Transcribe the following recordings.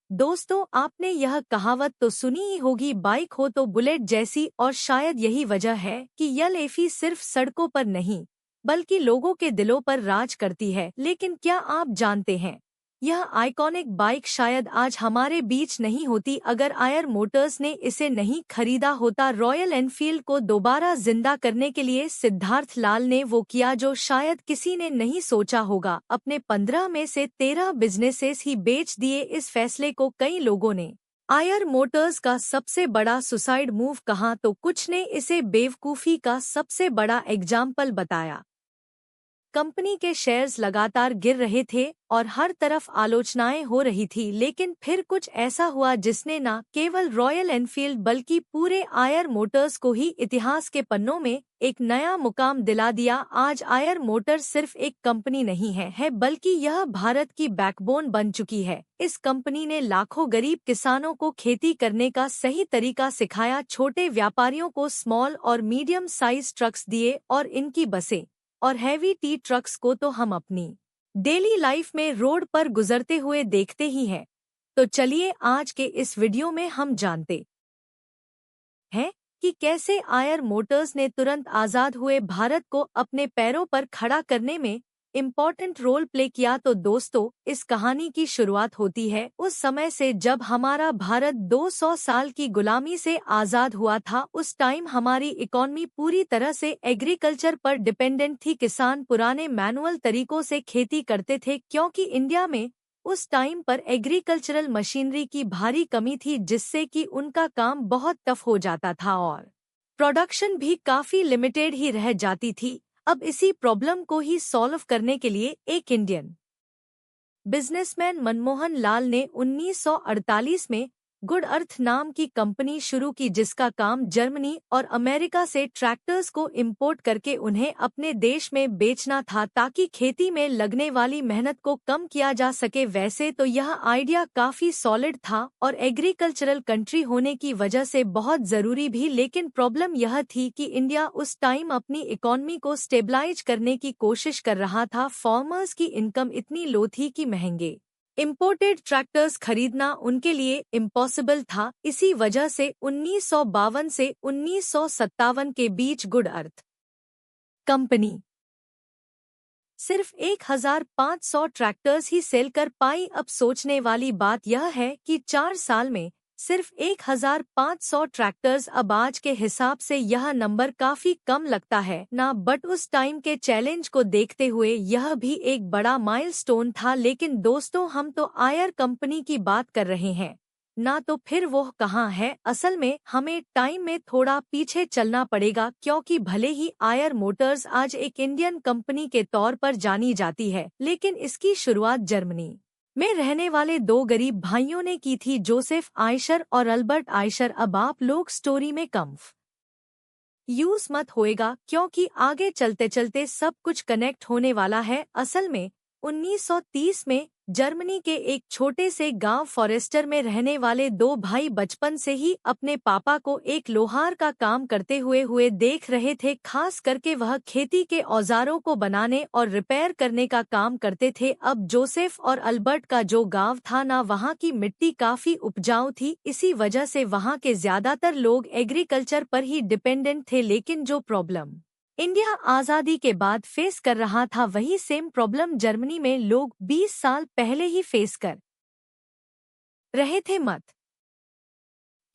दोस्तों, आपने यह कहावत तो सुनी ही होगी, बाइक हो तो बुलेट जैसी, और शायद यही वजह है कि यह लेफी सिर्फ सड़कों पर नहीं बल्कि लोगों के दिलों पर राज करती है। लेकिन क्या आप जानते हैं, यह आइकॉनिक बाइक शायद आज हमारे बीच नहीं होती अगर आयर मोटर्स ने इसे नहीं खरीदा होता। रॉयल एनफील्ड को दोबारा जिंदा करने के लिए सिद्धार्थ लाल ने वो किया जो शायद किसी ने नहीं सोचा होगा। अपने 15 में से 13 बिजनेसेस ही बेच दिए। इस फैसले को कई लोगों ने आयर मोटर्स का सबसे बड़ा सुसाइड मूव कहा तो कुछ ने इसे बेवकूफ़ी का सबसे बड़ा एग्जाम्पल बताया। कंपनी के शेयर्स लगातार गिर रहे थे और हर तरफ आलोचनाएं हो रही थी, लेकिन फिर कुछ ऐसा हुआ जिसने न केवल रॉयल एनफील्ड बल्कि पूरे आयर मोटर्स को ही इतिहास के पन्नों में एक नया मुकाम दिला दिया। आज आयर मोटर्स सिर्फ एक कंपनी नहीं है बल्कि यह भारत की बैकबोन बन चुकी है। इस कंपनी ने लाखों गरीब किसानों को खेती करने का सही तरीका सिखाया, छोटे व्यापारियों को स्मॉल और मीडियम साइज ट्रक्स दिए और इनकी बसें और हैवी टी ट्रक्स को तो हम अपनी डेली लाइफ में रोड पर गुजरते हुए देखते ही हैं। तो चलिए आज के इस वीडियो में हम जानते हैं कि कैसे आयर मोटर्स ने तुरंत आज़ाद हुए भारत को अपने पैरों पर खड़ा करने में इम्पोर्टेंट रोल प्ले किया। तो दोस्तों, इस कहानी की शुरुआत होती है उस समय से जब हमारा भारत 200 साल की गुलामी से आज़ाद हुआ था। उस टाइम हमारी इकॉनमी पूरी तरह से एग्रीकल्चर पर डिपेंडेंट थी। किसान पुराने मैनुअल तरीकों से खेती करते थे क्योंकि इंडिया में उस टाइम पर एग्रीकल्चरल मशीनरी की भारी कमी थी, जिससे कि उनका काम बहुत टफ हो जाता था और प्रोडक्शन भी काफ़ी लिमिटेड ही रह जाती थी। अब इसी प्रॉब्लम को ही सॉल्व करने के लिए एक इंडियन बिजनेसमैन मनमोहन लाल ने 1948 में गुड अर्थ नाम की कंपनी शुरू की, जिसका काम जर्मनी और अमेरिका से ट्रैक्टर्स को इंपोर्ट करके उन्हें अपने देश में बेचना था ताकि खेती में लगने वाली मेहनत को कम किया जा सके। वैसे तो यह आइडिया काफी सॉलिड था और एग्रीकल्चरल कंट्री होने की वजह से बहुत जरूरी भी, लेकिन प्रॉब्लम यह थी कि इंडिया उस टाइम अपनी इकॉनमी को स्टेबलाइज करने की कोशिश कर रहा था। फार्मर्स की इनकम इतनी लो थी कि महंगे इंपोर्टेड ट्रैक्टर्स खरीदना उनके लिए इम्पॉसिबल था। इसी वजह से 1952 से 1957 के बीच गुड अर्थ कंपनी सिर्फ 1500 ट्रैक्टर्स ही सेल कर पाई। अब सोचने वाली बात यह है कि 4 साल में सिर्फ 1500 ट्रैक्टर्स। अब आज के हिसाब से यह नंबर काफी कम लगता है ना, बट उस टाइम के चैलेंज को देखते हुए यह भी एक बड़ा माइलस्टोन था। लेकिन दोस्तों, हम तो आयर कंपनी की बात कर रहे हैं ना, तो फिर वो कहाँ है? असल में हमें टाइम में थोड़ा पीछे चलना पड़ेगा, क्योंकि भले ही आयर मोटर्स आज एक इंडियन कंपनी के तौर पर जानी जाती है, लेकिन इसकी शुरुआत जर्मनी में रहने वाले 2 गरीब भाइयों ने की थी, जोसेफ आयशर और अल्बर्ट आयशर। अब आप लोग स्टोरी में यूज मत होएगा, क्योंकि आगे चलते चलते सब कुछ कनेक्ट होने वाला है। असल में 1930 में जर्मनी के एक छोटे से गांव फॉरेस्टर में रहने वाले 2 भाई बचपन से ही अपने पापा को एक लोहार का काम करते हुए देख रहे थे। खास करके वह खेती के औजारों को बनाने और रिपेयर करने का काम करते थे। अब जोसेफ और अल्बर्ट का जो गांव था ना, वहाँ की मिट्टी काफी उपजाऊ थी, इसी वजह से वहाँ के ज्यादातर लोग एग्रीकल्चर पर ही डिपेंडेंट थे। लेकिन जो प्रॉब्लम इंडिया आज़ादी के बाद फेस कर रहा था, वही सेम प्रॉब्लम जर्मनी में लोग 20 साल पहले ही फेस कर रहे थे। मत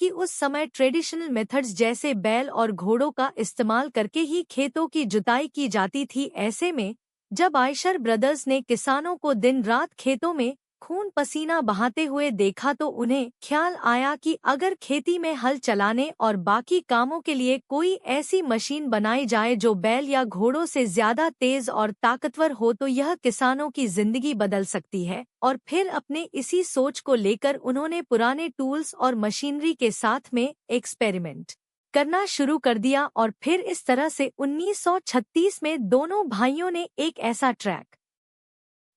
कि उस समय ट्रेडिशनल मेथड्स जैसे बैल और घोड़ों का इस्तेमाल करके ही खेतों की जुताई की जाती थी। ऐसे में जब आयशर ब्रदर्स ने किसानों को दिन रात खेतों में खून पसीना बहाते हुए देखा, तो उन्हें ख्याल आया कि अगर खेती में हल चलाने और बाकी कामों के लिए कोई ऐसी मशीन बनाई जाए जो बैल या घोड़ों से ज्यादा तेज और ताकतवर हो, तो यह किसानों की जिंदगी बदल सकती है। और फिर अपने इसी सोच को लेकर उन्होंने पुराने टूल्स और मशीनरी के साथ में एक्सपेरिमेंट करना शुरू कर दिया। और फिर इस तरह से 1936 में दोनों भाइयों ने एक ऐसा ट्रैक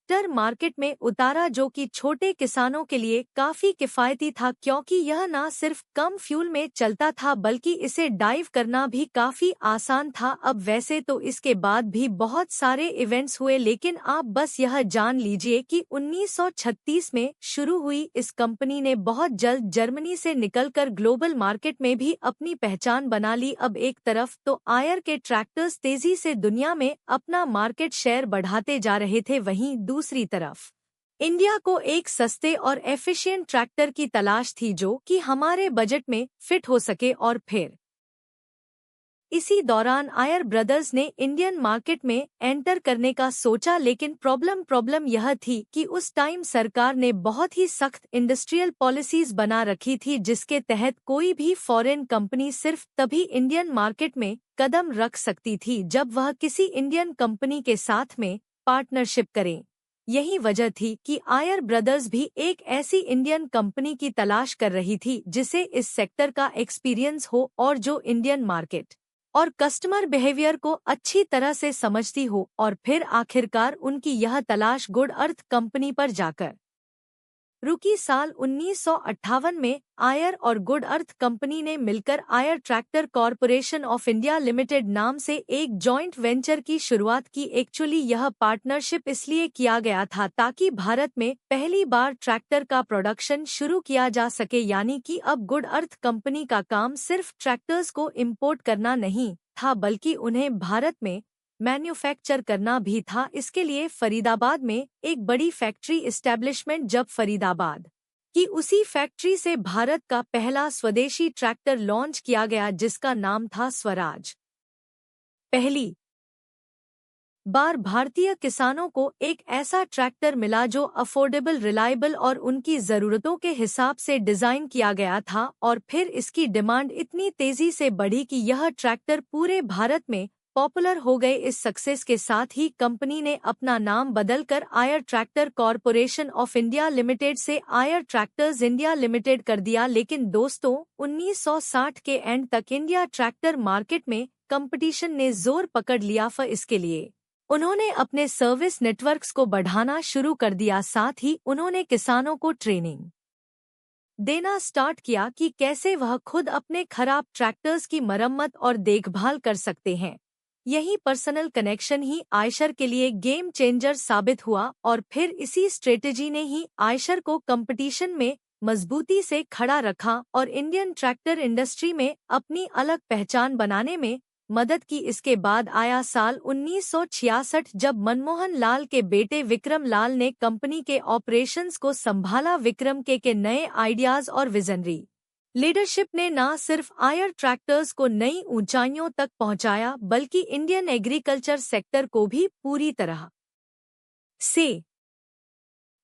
ट्रैक्टर मार्केट में उतारा, जो कि छोटे किसानों के लिए काफी किफायती था क्योंकि यह न सिर्फ कम फ्यूल में चलता था बल्कि इसे ड्राइव करना भी काफी आसान था। अब वैसे तो इसके बाद भी बहुत सारे इवेंट्स हुए, लेकिन आप बस यह जान लीजिए कि 1936 में शुरू हुई इस कंपनी ने बहुत जल्द जर्मनी से निकलकर ग्लोबल मार्केट में भी अपनी पहचान बना ली। अब एक तरफ तो आयर के ट्रैक्टर्स तेजी से दुनिया में अपना मार्केट शेयर बढ़ाते जा रहे थे, वहीं दूसरी तरफ इंडिया को एक सस्ते और एफिशिएंट ट्रैक्टर की तलाश थी जो कि हमारे बजट में फिट हो सके। और फिर इसी दौरान आयर ब्रदर्स ने इंडियन मार्केट में एंटर करने का सोचा, लेकिन प्रॉब्लम यह थी कि उस टाइम सरकार ने बहुत ही सख्त इंडस्ट्रियल पॉलिसीज बना रखी थी, जिसके तहत कोई भी फॉरेन कंपनी सिर्फ तभी इंडियन मार्केट में कदम रख सकती थी जब वह किसी इंडियन कंपनी के साथ में पार्टनरशिप करे। यही वजह थी कि आयर ब्रदर्स भी एक ऐसी इंडियन कंपनी की तलाश कर रही थी जिसे इस सेक्टर का एक्सपीरियंस हो और जो इंडियन मार्केट और कस्टमर बिहेवियर को अच्छी तरह से समझती हो। और फिर आखिरकार उनकी यह तलाश गुड अर्थ कंपनी पर जाकर रुकी। साल 1958 में आयर और गुड अर्थ कंपनी ने मिलकर Eicher tractor corporation of India limited नाम से एक जॉइंट वेंचर की शुरुआत की। एक्चुअली यह पार्टनरशिप इसलिए किया गया था ताकि भारत में पहली बार ट्रैक्टर का प्रोडक्शन शुरू किया जा सके, यानी कि अब गुड अर्थ कंपनी का काम सिर्फ ट्रैक्टर्स को इंपोर्ट करना नहीं था बल्कि उन्हें भारत में मैन्युफैक्चर करना भी था। इसके लिए फरीदाबाद में एक बड़ी फैक्ट्री इस्टेब्लिशमेंट, जब फरीदाबाद की उसी फैक्ट्री से भारत का पहला स्वदेशी ट्रैक्टर लॉन्च किया गया जिसका नाम था स्वराज। पहली बार भारतीय किसानों को एक ऐसा ट्रैक्टर मिला जो अफोर्डेबल, रिलायबल और उनकी ज़रूरतों के हिसाब से डिज़ाइन किया गया था। और फिर इसकी डिमांड इतनी तेज़ी से बढ़ी कि यह ट्रैक्टर पूरे भारत में पॉपुलर हो गए। इस सक्सेस के साथ ही कंपनी ने अपना नाम बदलकर Eicher tractor corporation of India limited से आयर ट्रैक्टर्स इंडिया लिमिटेड कर दिया। लेकिन दोस्तों, 1960 के एंड तक इंडिया ट्रैक्टर मार्केट में कंपटीशन ने जोर पकड़ लिया। फिर इसके लिए उन्होंने अपने सर्विस नेटवर्क्स को बढ़ाना शुरू कर दिया। साथ ही उन्होंने किसानों को ट्रेनिंग देना स्टार्ट किया कि कैसे वह खुद अपने खराब ट्रैक्टर्स की मरम्मत और देखभाल कर सकते हैं। यही पर्सनल कनेक्शन ही आयशर के लिए गेम चेंजर साबित हुआ। और फिर इसी स्ट्रेटेजी ने ही आयशर को कंपटीशन में मजबूती से खड़ा रखा और इंडियन ट्रैक्टर इंडस्ट्री में अपनी अलग पहचान बनाने में मदद की। इसके बाद आया साल 1966, जब मनमोहन लाल के बेटे विक्रम लाल ने कंपनी के ऑपरेशंस को संभाला। विक्रम के नए आइडियाज और विजनरी लीडरशिप ने न सिर्फ आयर ट्रैक्टर्स को नई ऊंचाइयों तक पहुंचाया बल्कि इंडियन एग्रीकल्चर सेक्टर को भी पूरी तरह से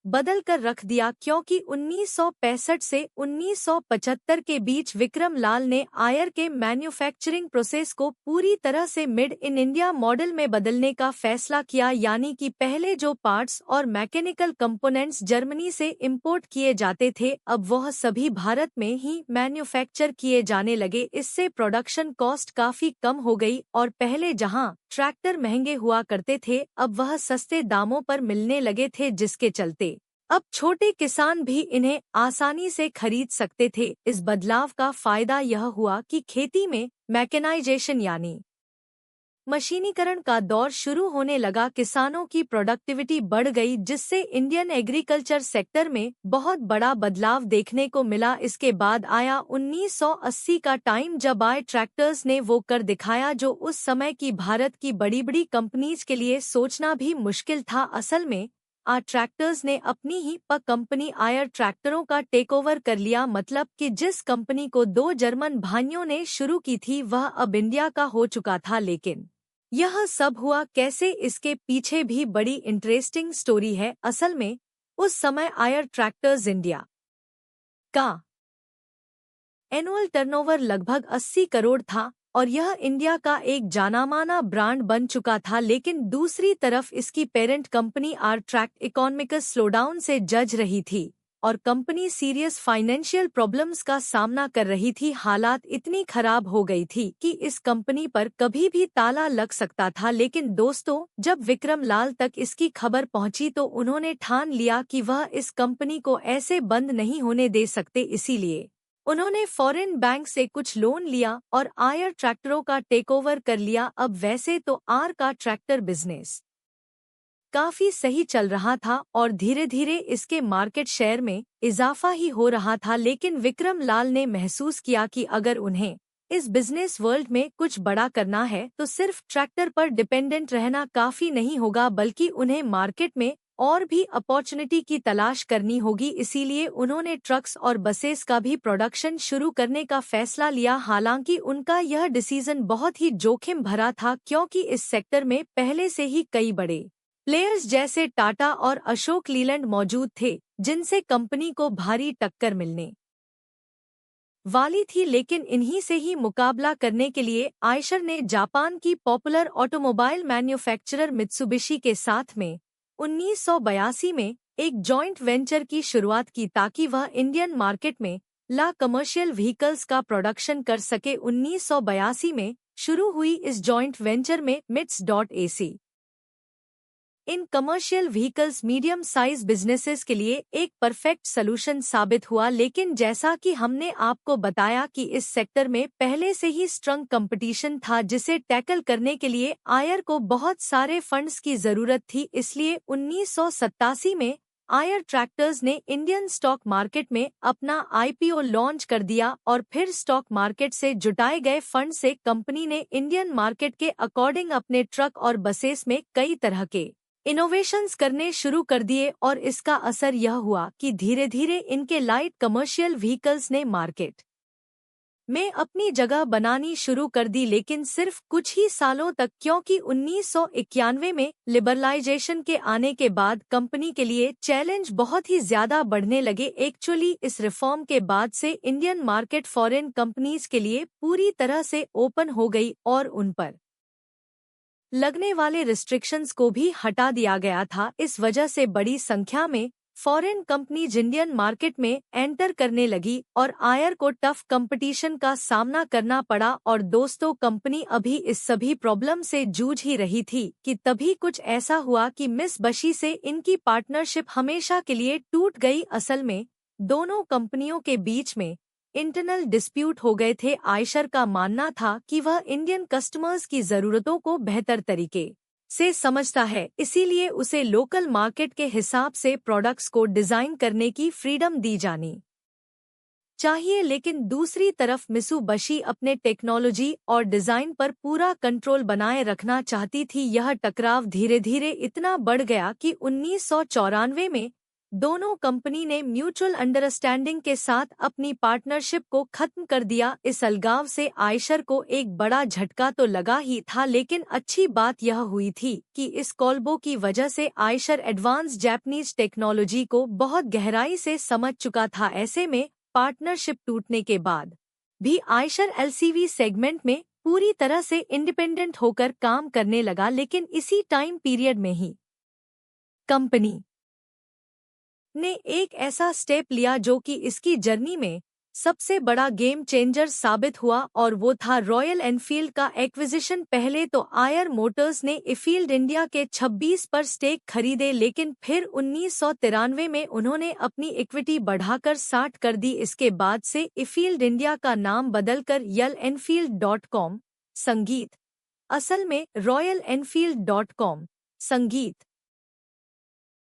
बदल कर रख दिया, क्योंकि 1965 से 1975 के बीच विक्रम लाल ने आयर के मैन्युफैक्चरिंग प्रोसेस को पूरी तरह से मेड इन इंडिया मॉडल में बदलने का फैसला किया। यानी कि पहले जो पार्ट्स और मैकेनिकल कंपोनेंट्स जर्मनी से इंपोर्ट किए जाते थे, अब वह सभी भारत में ही मैन्युफैक्चर किए जाने लगे। इससे प्रोडक्शन कॉस्ट काफी कम हो गई और पहले जहां ट्रैक्टर महंगे हुआ करते थे, अब वह सस्ते दामों पर मिलने लगे थे, जिसके चलते अब छोटे किसान भी इन्हें आसानी से खरीद सकते थे। इस बदलाव का फायदा यह हुआ कि खेती में मैकेनाइजेशन यानी मशीनीकरण का दौर शुरू होने लगा। किसानों की प्रोडक्टिविटी बढ़ गई, जिससे इंडियन एग्रीकल्चर सेक्टर में बहुत बड़ा बदलाव देखने को मिला। इसके बाद आया 1980 का टाइम, जब आए ट्रैक्टर्स ने वो कर दिखाया जो उस समय की भारत की बड़ी बड़ी कंपनीज के लिए सोचना भी मुश्किल था। असल में ट्रैक्टर्स ने अपनी ही कंपनी आयर ट्रैक्टरों का टेकओवर कर लिया। मतलब कि जिस कंपनी को दो जर्मन भाइयों ने शुरू की थी, वह अब इंडिया का हो चुका था। लेकिन यह सब हुआ कैसे, इसके पीछे भी बड़ी इंटरेस्टिंग स्टोरी है। असल में उस समय आयर ट्रैक्टर्स इंडिया का एनुअल टर्नओवर लगभग 80 करोड़ था और यह इंडिया का एक जानामाना ब्रांड बन चुका था। लेकिन दूसरी तरफ इसकी पेरेंट कंपनी आर ट्रैक्ट इकोनॉमिक स्लोडाउन से जज रही थी। और कंपनी सीरियस फाइनेंशियल प्रॉब्लम्स का सामना कर रही थी। हालात इतनी खराब हो गई थी कि इस कंपनी पर कभी भी ताला लग सकता था। लेकिन दोस्तों, जब विक्रम लाल तक इसकी खबर पहुंची तो उन्होंने ठान लिया कि वह इस कंपनी को ऐसे बंद नहीं होने दे सकते। इसीलिए उन्होंने फॉरेन बैंक से कुछ लोन लिया और आयर ट्रैक्टरों का टेकओवर कर लिया। अब वैसे तो आर का ट्रैक्टर बिजनेस काफी सही चल रहा था और धीरे धीरे इसके मार्केट शेयर में इजाफा ही हो रहा था, लेकिन विक्रम लाल ने महसूस किया कि अगर उन्हें इस बिजनेस वर्ल्ड में कुछ बड़ा करना है तो सिर्फ ट्रैक्टर पर डिपेंडेंट रहना काफी नहीं होगा, बल्कि उन्हें मार्केट में और भी अपॉर्चुनिटी की तलाश करनी होगी। इसीलिए उन्होंने ट्रक्स और बसेस का भी प्रोडक्शन शुरू करने का फैसला लिया। हालांकि उनका यह डिसीजन बहुत ही जोखिम भरा था, क्योंकि इस सेक्टर में पहले से ही कई बड़े प्लेयर्स जैसे टाटा और अशोक लीलैंड मौजूद थे, जिनसे कंपनी को भारी टक्कर मिलने वाली थी। लेकिन इन्हीं से ही मुकाबला करने के लिए आयशर ने जापान की पॉपुलर ऑटोमोबाइल मैन्युफैक्चरर मित्सुबिशी के साथ में 1982 में एक जॉइंट वेंचर की शुरुआत की, ताकि वह इंडियन मार्केट में कमर्शियल व्हीकल्स का प्रोडक्शन कर सके। 1982 में शुरू हुई इस जॉइंट वेंचर में मिट्स.एसी इन commercial vehicles medium size businesses के लिए एक परफेक्ट सलूशन साबित हुआ। लेकिन जैसा कि हमने आपको बताया कि इस सेक्टर में पहले से ही स्ट्रॉन्ग कंपटीशन था, जिसे टैकल करने के लिए आयर को बहुत सारे फंड्स की जरूरत थी। इसलिए 1987 में आयर ट्रैक्टर्स ने इंडियन स्टॉक मार्केट में अपना आईपीओ लॉन्च कर दिया और फिर स्टॉक मार्केट से जुटाए गए फंड से कंपनी ने इंडियन मार्केट के अकॉर्डिंग अपने ट्रक और बसेस में कई तरह के इनोवेशंस करने शुरू कर दिए। और इसका असर यह हुआ कि धीरे धीरे इनके लाइट कमर्शियल व्हीकल्स ने मार्केट में अपनी जगह बनानी शुरू कर दी, लेकिन सिर्फ कुछ ही सालों तक, क्योंकि 1991 में लिबरलाइजेशन के आने के बाद कंपनी के लिए चैलेंज बहुत ही ज्यादा बढ़ने लगे। एक्चुअली इस रिफॉर्म के बाद से इंडियन मार्केट फॉरेन कंपनीज के लिए पूरी तरह से ओपन हो गई और उन पर लगने वाले रिस्ट्रिक्शंस को भी हटा दिया गया था। इस वजह से बड़ी संख्या में फॉरेन कंपनीज इंडियन मार्केट में एंटर करने लगी और आयर को टफ कंपटीशन का सामना करना पड़ा। और दोस्तों, कंपनी अभी इस सभी प्रॉब्लम से जूझ ही रही थी कि तभी कुछ ऐसा हुआ कि मित्सुबिशी से इनकी पार्टनरशिप हमेशा के लिए टूट गई। असल में दोनों कंपनियों के बीच में इंटरनल डिस्प्यूट हो गए थे। आयशर का मानना था कि वह इंडियन कस्टमर्स की जरूरतों को बेहतर तरीके से समझता है, इसीलिए उसे लोकल मार्केट के हिसाब से प्रोडक्ट्स को डिजाइन करने की फ्रीडम दी जानी चाहिए। लेकिन दूसरी तरफ मित्सुबिशी अपने टेक्नोलॉजी और डिजाइन पर पूरा कंट्रोल बनाए रखना चाहती थी। यह टकराव धीरे धीरे इतना बढ़ गया कि 1994 में दोनों कंपनी ने म्यूचुअल अंडरस्टैंडिंग के साथ अपनी पार्टनरशिप को खत्म कर दिया। इस अलगाव से आयशर को एक बड़ा झटका तो लगा ही था, लेकिन अच्छी बात यह हुई थी कि इस कॉल्बो की वजह से आयशर एडवांस जापानीज टेक्नोलॉजी को बहुत गहराई से समझ चुका था। ऐसे में पार्टनरशिप टूटने के बाद भी आयशर एलसीवी सेगमेंट में पूरी तरह से इंडिपेंडेंट होकर काम करने लगा। लेकिन इसी टाइम पीरियड में ही कंपनी ने एक ऐसा स्टेप लिया जो कि इसकी जर्नी में सबसे बड़ा गेम चेंजर साबित हुआ, और वो था रॉयल एनफील्ड का एक्विजिशन। पहले तो आयर मोटर्स ने इफील्ड इंडिया के 26 पर स्टेक खरीदे, लेकिन फिर 1993 में उन्होंने अपनी इक्विटी बढ़ाकर 60 कर दी। इसके बाद से इफील्ड इंडिया का नाम बदलकर YEL-Enfield.com संगीत, असल में ROYAL-ENFIELD.com संगीत,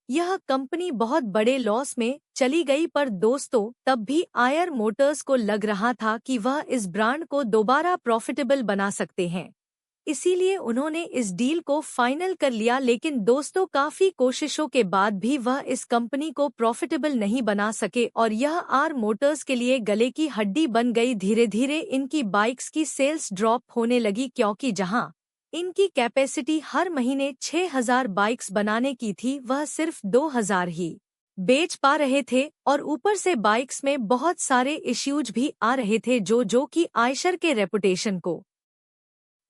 यह कंपनी बहुत बड़े लॉस में चली गई। पर दोस्तों, तब भी आयर मोटर्स को लग रहा था कि वह इस ब्रांड को दोबारा प्रॉफिटेबल बना सकते हैं, इसीलिए उन्होंने इस डील को फाइनल कर लिया। लेकिन दोस्तों, काफी कोशिशों के बाद भी वह इस कंपनी को प्रॉफिटेबल नहीं बना सके और यह आर मोटर्स के लिए गले की हड्डी बन गई। धीरे धीरे इनकी बाइक्स की सेल्स ड्रॉप होने लगी, क्योंकि जहां इनकी कैपेसिटी हर महीने 6000 बाइक्स बनाने की थी, वह सिर्फ 2000 ही बेच पा रहे थे। और ऊपर से बाइक्स में बहुत सारे इश्यूज भी आ रहे थे जो कि आयशर के रेपुटेशन को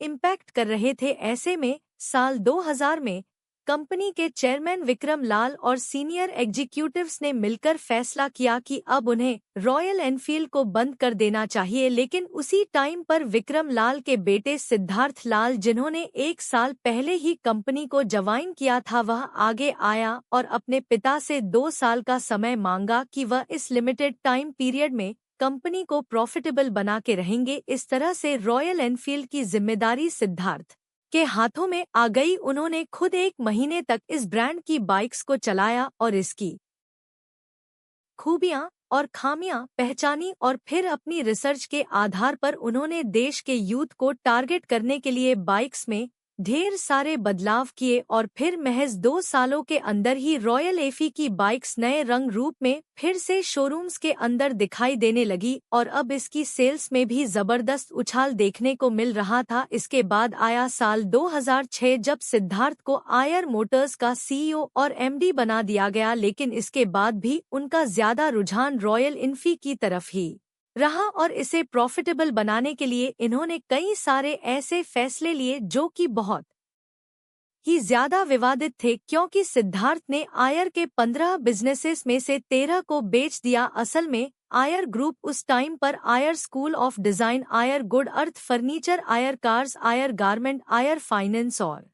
इम्पैक्ट कर रहे थे। ऐसे में साल 2000 में कंपनी के चेयरमैन विक्रम लाल और सीनियर एग्जीक्यूटिव्स ने मिलकर फैसला किया कि अब उन्हें रॉयल एनफील्ड को बंद कर देना चाहिए, लेकिन उसी टाइम पर विक्रम लाल के बेटे सिद्धार्थ लाल, जिन्होंने 1 साल पहले ही कंपनी को ज्वाइन किया था, वह आगे आया और अपने पिता से 2 साल का समय मांगा कि वह इस लिमिटेड टाइम पीरियड में कंपनी को प्रॉफिटेबल बना के रहेंगे। इस तरह से रॉयल एनफील्ड की जिम्मेदारी सिद्धार्थ के हाथों में आ गई। उन्होंने खुद 1 महीने तक इस ब्रांड की बाइक्स को चलाया और इसकी खूबियां और खामियां पहचानी और फिर अपनी रिसर्च के आधार पर उन्होंने देश के यूथ को टारगेट करने के लिए बाइक्स में ढेर सारे बदलाव किए और फिर महज 2 सालों के अंदर ही रॉयल एफी की बाइक्स नए रंग रूप में फिर से शोरूम्स के अंदर दिखाई देने लगी और अब इसकी सेल्स में भी जबरदस्त उछाल देखने को मिल रहा था। इसके बाद आया साल 2006, जब सिद्धार्थ को आयर मोटर्स का सीईओ और एमडी बना दिया गया, लेकिन इसके बाद भी उनका ज्यादा रुझान रॉयल एनफील्ड की तरफ ही रहा और इसे प्रॉफिटेबल बनाने के लिए इन्होंने कई सारे ऐसे फैसले लिए जो कि बहुत ही ज्यादा विवादित थे, क्योंकि सिद्धार्थ ने आयर के 15 बिजनेसेस में से 13 को बेच दिया। असल में आयर ग्रुप उस टाइम पर Eicher school of design, Eicher good earth furniture, Eicher cars, Eicher garment, Eicher finance और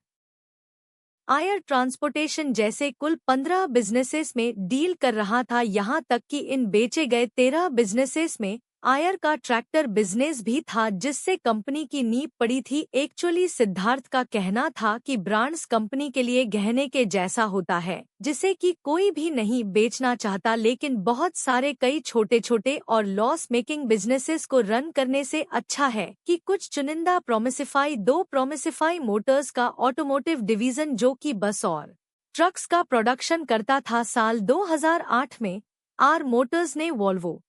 आयर ट्रांसपोर्टेशन जैसे कुल 15 बिजनेसेस में डील कर रहा था। यहाँ तक कि इन बेचे गए 13 बिजनेसेस में आयर का ट्रैक्टर बिजनेस भी था, जिससे कंपनी की नींव पड़ी थी। एक्चुअली सिद्धार्थ का कहना था कि ब्रांड्स कंपनी के लिए गहने के जैसा होता है, जिसे कि कोई भी नहीं बेचना चाहता, लेकिन बहुत सारे कई छोटे छोटे और लॉस मेकिंग बिजनेसेस को रन करने से अच्छा है कि कुछ चुनिंदा प्रोमिसिफाई मोटर्स का ऑटोमोटिव डिवीजन, जो कि बस और ट्रक्स का प्रोडक्शन करता था। साल 2008 में आर मोटर्स ने वोल्वो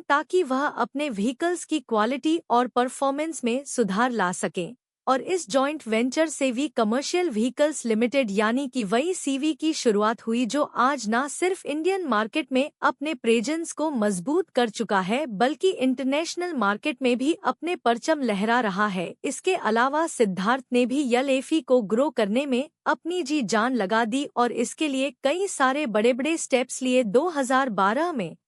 ताकि वह अपने व्हीकल्स की क्वालिटी और परफॉर्मेंस में सुधार ला सकें, और इस जॉइंट वेंचर से वी कमर्शियल व्हीकल्स लिमिटेड यानी कि वही सीवी की शुरुआत हुई, जो आज न सिर्फ इंडियन मार्केट में अपने प्रेजेंस को मजबूत कर चुका है, बल्कि इंटरनेशनल मार्केट में भी अपने परचम लहरा रहा है। इसके अलावा सिद्धार्थ ने भी एलएफई को ग्रो करने में अपनी जी जान लगा दी और इसके लिए कई सारे बड़े बड़े स्टेप्स लिए। 2012 में